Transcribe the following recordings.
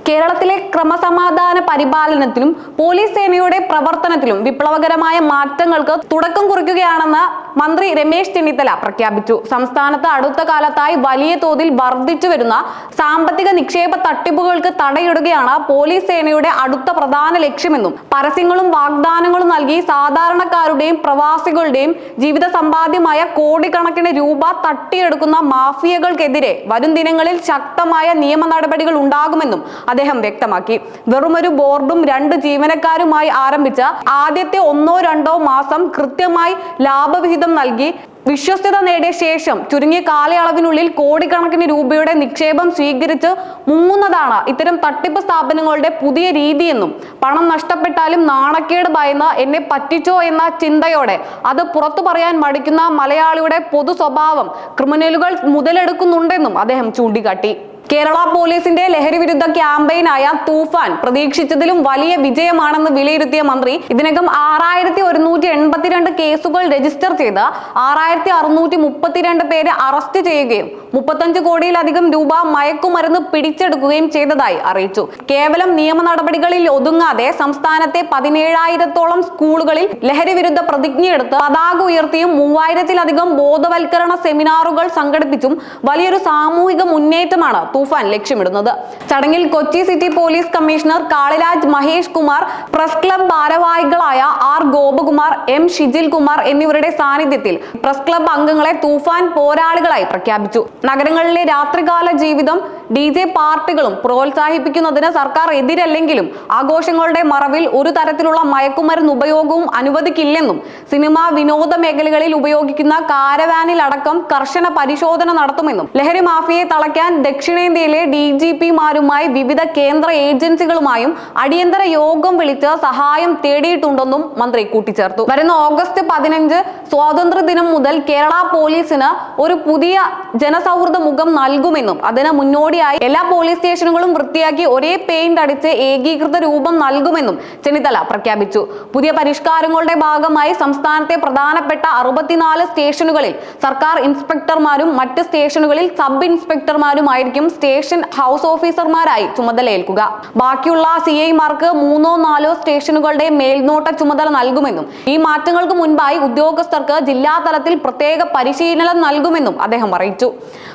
കേരളത്തിലെ ക്രമസമാധാന പരിപാലനത്തിലും പോലീസ് സേനയുടെ പ്രവർത്തനത്തിലും വിപ്ലവകരമായ മാറ്റങ്ങൾക്ക് തുടക്കം കുറിക്കുകയാണെന്ന് മന്ത്രി രമേശ് ചെന്നിത്തല പ്രഖ്യാപിച്ചു. സംസ്ഥാനത്ത് അടുത്ത കാലത്തായി വലിയ തോതിൽ വർദ്ധിച്ചു വരുന്ന സാമ്പത്തിക നിക്ഷേപ തട്ടിപ്പുകൾക്ക് തടയിടുകയാണ് പോലീസ് സേനയുടെ അടുത്ത പ്രധാന ലക്ഷ്യമെന്നും പരസ്യങ്ങളും വാഗ്ദാനങ്ങളും നൽകി സാധാരണക്കാരുടെയും പ്രവാസികളുടെയും ജീവിത സമ്പാദ്യമായ കോടിക്കണക്കിന് രൂപ തട്ടിയെടുക്കുന്ന മാഫിയകൾക്കെതിരെ വരും ദിനങ്ങളിൽ ശക്തമായ നിയമ നടപടികൾ ഉണ്ടാകുമെന്നും അദ്ദേഹം വ്യക്തമാക്കി. വെറുമൊരു ബോർഡും 2 ജീവനക്കാരുമായി ആരംഭിച്ച ആദ്യത്തെ 1-2 മാസം കൃത്യമായി ലാഭവിഹിതം നൽകി വിശ്വസ്തത നേടിയ ശേഷം ചുരുങ്ങിയ കാലയളവിനുള്ളിൽ കോടിക്കണക്കിന് രൂപയുടെ നിക്ഷേപം സ്വീകരിച്ച് മുങ്ങുന്നതാണ് ഇത്തരം തട്ടിപ്പ് സ്ഥാപനങ്ങളുടെ പുതിയ രീതിയെന്നും പണം നഷ്ടപ്പെട്ടാലും നാണക്കേട് ഭയന്ന് എന്നെ പറ്റിച്ചോ എന്ന ചിന്തയോടെ അത് പുറത്തു പറയാൻ മടിക്കുന്ന മലയാളിയുടെ പൊതു സ്വഭാവം ക്രിമിനലുകൾ മുതലെടുക്കുന്നുണ്ടെന്നും അദ്ദേഹം ചൂണ്ടിക്കാട്ടി. കേരള പോലീസിന്റെ ലഹരി വിരുദ്ധ ക്യാമ്പയിനായ തൂഫാൻ പ്രതീക്ഷിച്ചതിലും വലിയ വിജയമാണെന്ന് വിലയിരുത്തിയ മന്ത്രി ഇതിനകം 6182 കേസുകൾ രജിസ്റ്റർ ചെയ്ത് 6632 പേരെ അറസ്റ്റ് ചെയ്യുകയും 35 കോടിയിലധികം രൂപ മയക്കുമരുന്ന് പിടിച്ചെടുക്കുകയും ചെയ്തതായി അറിയിച്ചു. കേവലം നിയമ നടപടികളിൽ ഒതുങ്ങാതെ സംസ്ഥാനത്തെ 17,000-ഓളം സ്കൂളുകളിൽ ലഹരി വിരുദ്ധ പ്രതിജ്ഞയെടുത്ത് പതാക ഉയർത്തിയും 3000-ലധികം ബോധവൽക്കരണ സെമിനാറുകൾ സംഘടിപ്പിച്ചും വലിയൊരു സാമൂഹിക മുന്നേറ്റമാണ് തൂഫാൻ ലക്ഷ്യമിടുന്നത്. ചടങ്ങിൽ Kochi city police commissioner Kaliraj Mahesh Kumar, press club ഭാരവാഹികളായ ആർ ഗോപകുമാർ, എം ഷിജിൽ കുമാർ എന്നിവരുടെ സാന്നിധ്യത്തിൽ പ്രസ് ക്ലബ് അംഗങ്ങളെ തൂഫാൻ പോരാളികളായി പ്രഖ്യാപിച്ചു. നഗരങ്ങളിലെ രാത്രികാല ജീവിതം DJ പാർട്ടികളും പ്രോത്സാഹിപ്പിക്കുന്നതിന് സർക്കാർ എതിരല്ലെങ്കിലും ആഘോഷങ്ങളുടെ മറവിൽ ഒരു തരത്തിലുള്ള മയക്കുമരുന്ന് ഉപയോഗവും അനുവദിക്കില്ലെന്നും സിനിമ വിനോദ മേഖലകളിൽ ഉപയോഗിക്കുന്ന കാരവാനിൽ അടക്കം കർശന പരിശോധന നടത്തുമെന്നും ലഹരി മാഫിയയെ തളയ്ക്കാൻ ദക്ഷിണേന്ത്യയിലെ DGP-മാരുമായി വിവിധ കേന്ദ്ര ഏജൻസികളുമായും അടിയന്തര യോഗം വിളിച്ച് സഹായം തേടിയിട്ടുണ്ടെന്നും മന്ത്രി കൂട്ടിച്ചേർത്തു. വരുന്ന ഓഗസ്റ്റ് 15 സ്വാതന്ത്ര്യ ദിനം മുതൽ കേരള പോലീസിന് ഒരു പുതിയ ജനസൗഹൃദ മുഖം നൽകുമെന്നും അതിന് മുന്നോടിയായി എല്ലാ പോലീസ് സ്റ്റേഷനുകളും വൃത്തിയാക്കി ഒരേ പെയിന്റ് അടിച്ച് ഏകീകൃത രൂപം നൽകുമെന്നും ചെന്നിത്തല പ്രഖ്യാപിച്ചു. പുതിയ പരിഷ്കാരങ്ങളുടെ ഭാഗമായി സംസ്ഥാനത്തെ പ്രധാനപ്പെട്ട 64 സ്റ്റേഷനുകളിൽ സർക്കാർ ഇൻസ്പെക്ടർമാരും മറ്റ് സ്റ്റേഷനുകളിൽ സബ് ഇൻസ്പെക്ടർമാരുമായിരിക്കും സ്റ്റേഷൻ ഹൗസ് ഓഫീസർമാരായി ചുമതലയേൽക്കുക. ബാക്കിയുള്ള CI-മാർക്ക് 3-4 സ്റ്റേഷനുകളുടെ മേൽനോട്ട ചുമതല നൽകുമെന്നും ഈ മാറ്റങ്ങൾക്ക് മുൻപായി ഉദ്യോഗസ്ഥർക്ക് ജില്ലാ തലത്തിൽ പ്രത്യേക പരിശീലനം നൽകുമെന്നും അദ്ദേഹം അറിയിച്ചു.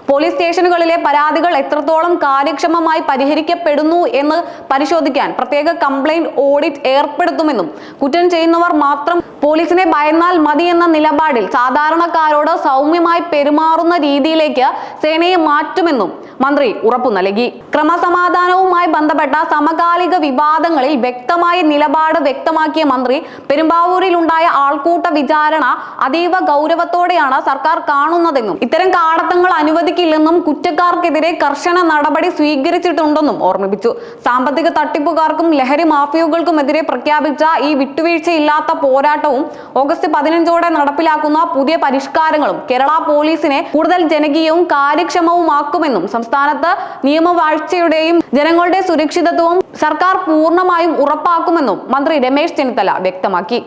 പോലീസ് സ്റ്റേഷനുകളിലെ പരാതികൾ എത്രത്തോളം കാര്യക്ഷമമായി പരിഹരിക്കപ്പെടുന്നു എന്ന് പരിശോധിക്കാൻ പ്രത്യേക കംപ്ലൈന്റ് ഓഡിറ്റ് ഏർപ്പെടുത്തുമെന്നും കുറ്റം ചെയ്യുന്നവർ മാത്രം പോലീസിനെ ഭയന്നാൽ മതി എന്ന നിലപാടിൽ സാധാരണക്കാരോട് സൗമ്യമായി പെരുമാറുന്ന രീതിയിലേക്ക് സേനയെ മാറ്റുമെന്നും മന്ത്രി ഉറപ്പു നൽകി. ക്രമസമാധാനവുമായി ബന്ധപ്പെട്ട സമകാലിക വിവാദങ്ങളിൽ വ്യക്തമായ നിലപാട് വ്യക്തമാക്കിയ മന്ത്രി പെരുമ്പാവൂരിൽ ഉണ്ടായ ആൾക്കൂട്ട വിചാരണ അതീവ ഗൗരവത്തോടെയാണ് സർക്കാർ കാണുന്നതെന്നും ഇത്തരം കാടത്തങ്ങൾ അനുവദിക്കില്ലെന്നും കുറ്റക്കാർക്കെതിരെ കർശന നടപടി സ്വീകരിച്ചിട്ടുണ്ടെന്നും ഓർമ്മിപ്പിച്ചു. സാമ്പത്തിക തട്ടിപ്പുകാർക്കും ലഹരി മാഫിയകൾക്കുമെതിരെ പ്രഖ്യാപിച്ച ഈ വിട്ടുവീഴ്ചയില്ലാത്ത പോരാട്ടവും ഓഗസ്റ്റ് 15 നടപ്പിലാക്കുന്ന പുതിയ പരിഷ്കാരങ്ങളും കേരള പോലീസിനെ കൂടുതൽ ജനകീയവും കാര്യക്ഷമവുമാക്കുമെന്നും സംസ്ഥാനത്ത് നിയമവാഴ്ചയുടെയും ജനങ്ങളുടെ സുരക്ഷിതത്വവും സർക്കാർ പൂർണ്ണമായും ഉറപ്പാക്കുമെന്നും മന്ത്രി രമേശ് ചെന്നിത്തല വ്യക്തമാക്കി.